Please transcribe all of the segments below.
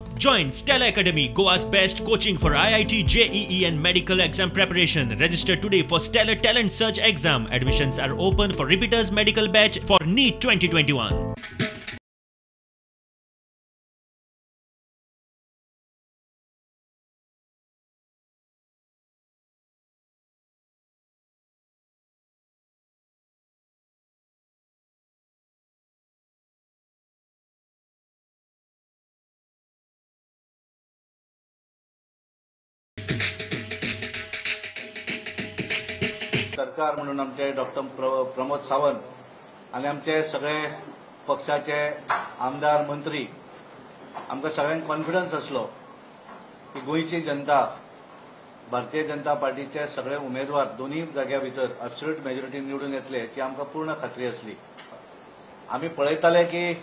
Join Stella Academy, Goa's best coaching for IIT, JEE and medical exam preparation. Register today for Stellar Talent Search exam. Admissions are open for repeaters medical batch for NEET 2021. सरकार म्हणून आमचे doctor Pramod Sawant आणि आमचे सगळे पक्षाचे आमदार मंत्री आमकां सगळ्यांक कॉन्फिडन्स असलो की गोंयची जनता भारतीय जनता पार्टीचे सगळे उमेदवार दोन्ही जाग्या भितर एब्सोल्यूट मेजॉरिटी निवडून येतले हाची आमकां पूर्ण खात्री असली. आमी पळयताले की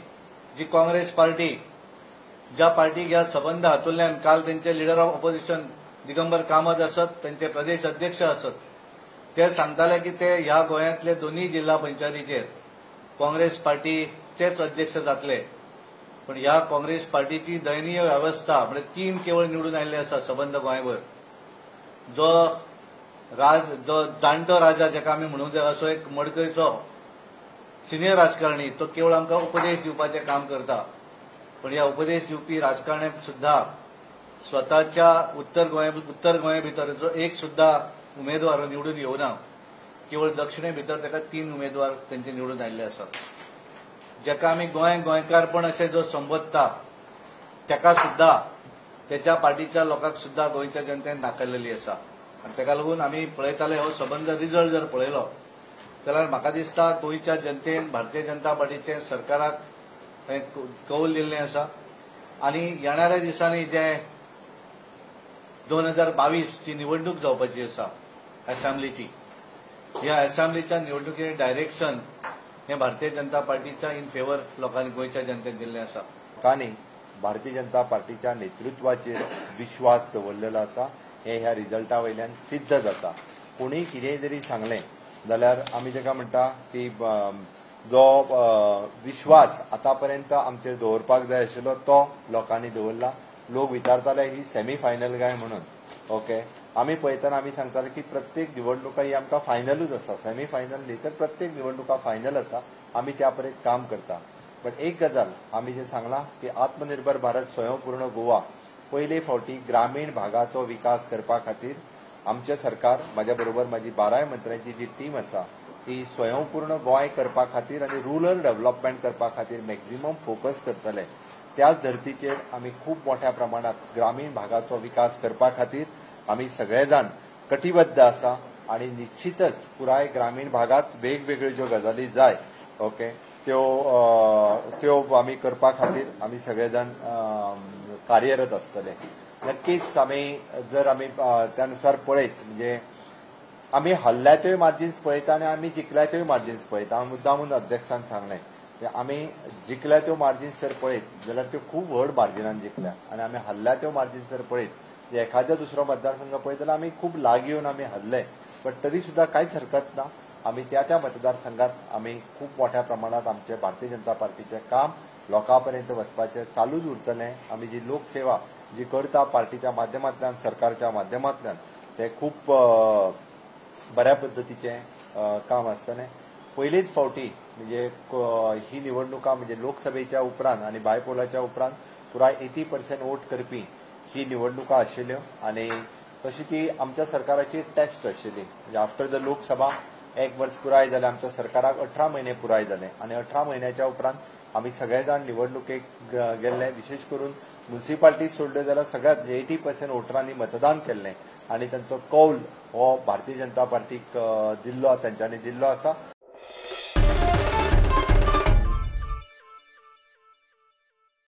जी काँग्रेस पार्टी ज्या पार्टीक ह्या सबंद हातूंतल्यान काल तेंचे leader of opposition Digambar Kamat असत, तेंचे प्रदेश अध्यक्ष असत, ते सांगताले की ते ह्या गोंयांतले दोन्ही जिल्हा पंचायतीचेर काँग्रेस पार्टीचेच अध्यक्ष जातले. पण ह्या काँग्रेस पार्टीची दयनीय व्यवस्था म्हणजे 3 केवळ निवडून आयिल्ले आसा सबंद गोंयभर. जो जाणटो राजा जेका आमी म्हणूं जाय असो एक मडकयचो सिनियर राजकारणी तो केवळ आमकां उपदेश दिवपाचें काम करता. पण ह्या उपदेश दिवपी राजकारण्याक सुद्धा स्वताच्या उत्तर गोंया भितरचो एक सुद्धा उमेदवार निवडून येवना. केवळ दक्षिणे भितर ताका 3 उमेदवार तेंचे निवडून आयिल्ले आसात. जेका आमी गोंयकारपण अशें जो संबोधता ताका सुद्धा त्याच्या पार्टीच्या लोकांक सुद्धा गोंयच्या जनतेन नाकारलेली आसा. आनी ताका लागून आमी पळयताले हो सबंद रिजल्ट जर पळयलो जाल्यार म्हाका दिसता गोंयच्या जनतेन भारतीय जनता पार्टीचे सरकाराक कौल दिल्लें आसा. आनी येणाऱ्या दिसांनी जे 2022 ची निवडणूक जावपाची आसा असेंब्लीची, ह्या असेंब्लीच्या निवडणुकीचे डायरेक्शन हे भारतीय जनता पार्टीच्या इन फेवर लोकांनी गोंयच्या जनतेन दिल्लें आसा. लोकांनी भारतीय जनता पार्टीच्या नेतृत्वाचेर विश्वास दवरलेलो आसा हे ह्या रिजल्टा वयल्यान सिद्ध जाता. कोणीय कितेंय जरी सांगलें जाल्यार आमी जेका म्हणटा की जो विश्वास आतां पर्यंत आमचेर दवरपाक जाय आशिल्लो तो लोकांनी दवरला. लोक विचारताले ही सेमी फायनल काय म्हणून. ओके, आमी पळयतना आमी सांगताले की प्रत्येक निवडणुका ही आमकां फायनलूच आसा. सेमी फायनल न्ही तर प्रत्येक निवडणुका फायनल आसा. आमी त्या परेन काम करता. पण एक गजाल आमी जे सांगलां की आत्मनिर्भर भारत स्वयंपूर्ण गोवा पयले फावटी ग्रामीण भागाचो विकास करपा खातीर आमचे सरकार म्हाज्या बरोबर म्हाजी 12 मंत्र्यांची जी टीम आसा ती स्वयंपूर्ण गोंय करपा खातीर आनी रुरल डेव्हलपमेंट करपा खातीर मॅक्झिमम फोकस करतले. त्याच धर्तीचेर आमी खूब मोठ्या प्रमाणात ग्रामीण भागाचो विकास करपा खातीर आमी सगळे जाण कटिबद्ध आसा. आणि निश्चितच पुराय ग्रामीण भागात वेगवेगळ्यो ज्यो गजाली जाय ओके त्यो आमी करपा खातीर आमी सगळे जाण कार्यरत आसतले. नक्कीच आमी जर आमी त्या नुसार पळयत म्हणजे आमी हल्ल्यात्योय मार्जिन्स पळयता आनी आमी जिखल्यात्योय मार्जिन्स पळयता. हांव मुद्दामून अध्यक्षान सांगलें की आमी जिखल्या त्यो मार्जिन्स जर पळयत जाल्यार त्यो खूब व्हड मार्जिनान जिखल्या. आनी आमी हल्ल्या त्यो मार्जिन्स जर पळयत एखादो दुसरो मतदारसंघ पळयत जाल्यार आमी खूब लागीं येवन आमी हरले. पण तरी सुद्धा कांयच हरकत ना. आमी त्या मतदारसंघात आमी खूब मोठ्या प्रमाणात आमचे भारतीय जनता पार्टीचें काम लोकां पर्यंत वचपाचें चालूच उरतलें. आमी जी लोकसेवा जी करता पार्टीच्या माध्यमांतल्यान सरकारच्या माध्यमांतल्यान तें खूब बऱ्या पद्दतीचें काम आसतलें. पयलीच फावटी म्हणजे ही निवडणुका म्हणजे लोकसभेच्या उपरांत आनी बायपोलाच्या उपरांत पुराय 80% वोट करपी ही निवडणुका आशिल्ल्यो आनी तशी ती आमच्या सरकाराची टेस्ट आशिल्ली. म्हणजे आफ्टर द लोकसभा 1 वर्स पुराय जालें आमच्या सरकाराक 18 म्हयने पुराय जाले आनी 18 म्हयन्याच्या उपरांत आमी सगळे जाण निवडणुकेक गेल्ले. विशेष करून म्युनिसिपालिटी सोडल्यो जाल्यार सगळ्यात 80% वोटरांनी मतदान केल्लें आनी तांचो कौल हो भारतीय जनता पार्टीक दिल्लो तेंच्यांनी दिल्लो आसा.